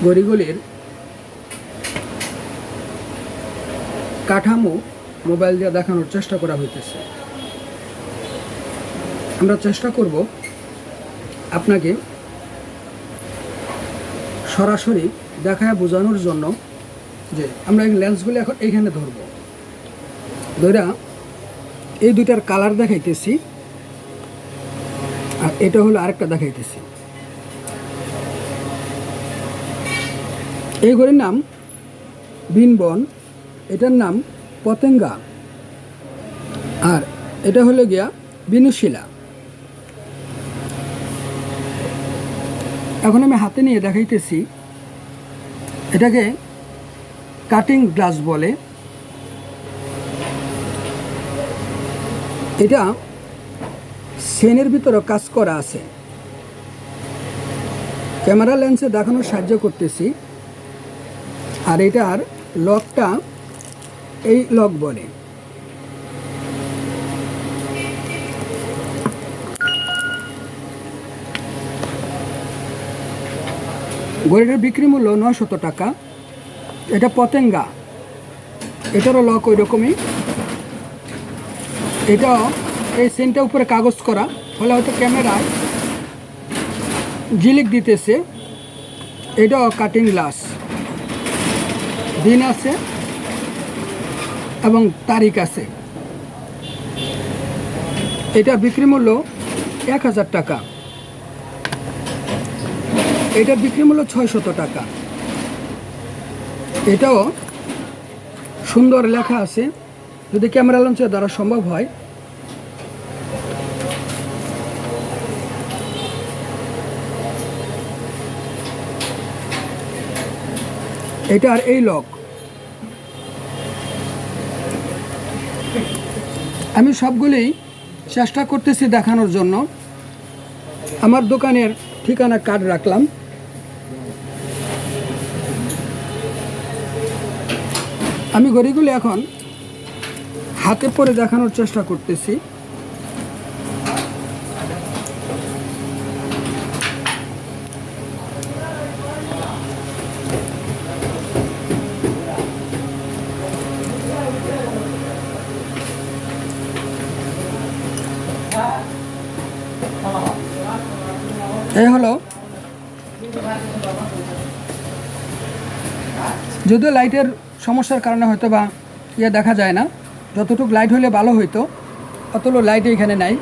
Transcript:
গড়িগুলির কাঠামো মোবাইল দিয়ে দেখানোর চেষ্টা করা হইতেছে। আমরা চেষ্টা করব আপনাকে সরাসরি দেখায় বোঝানোর জন্য যে আমরা এই লেন্সগুলি এখন এইখানে ধরব, ধরা এই দুইটার কালার দেখাইতেছি, আর এটা হলো আরেকটা দেখাইতেছি। এই ঘড়ির নাম বিনবন, এটার নাম পতেঙ্গা, আর এটা হলো গিয়া বিনুশিলা। এখন আমি হাতে নিয়ে দেখাইতেছি, এটাকে কাটিং গ্লাস বলে। এটা সেনের ভিতরে কাজ করা আছে। ক্যামেরা লেন্সে দেখানোর সাহায্য করতেছি, আর এটার লকটা এই লক বলে। ঘড়িটার বিক্রি মূল্য 900 টাকা। এটা পতেঙ্গা, এটারও লক ওই রকমই। এটাও এই সেনটা উপরে কাগজ করা, ফলে হয়তো ক্যামেরায় ঝিলিক দিতেছে। এটাও কাটিং গ্লাস, দিন আছে এবং তারিখ আছে। এটা বিক্রি মূল্য 1000 টাকা। এটার বিক্রি মূল্য 600 টাকা। এটাও সুন্দর লেখা আছে, যদি ক্যামেরা লেন্সের দ্বারা সম্ভব হয়। এটার এই লক। আমি সবগুলোই চেষ্টা করতেছি দেখানোর জন্য। আমার দোকানের ঠিকানা কার্ড রাখলাম। আমি ঘড়িগুলো এখন হাতে পরে দেখানোর চেষ্টা করতেছি। এই হলো, যদিও লাইটের সমস্যার কারণে হয়তো বা দেখা যায় না। যতটুকু লাইট হলে ভালো হইতো, অতগুলো লাইট এখানে নাই।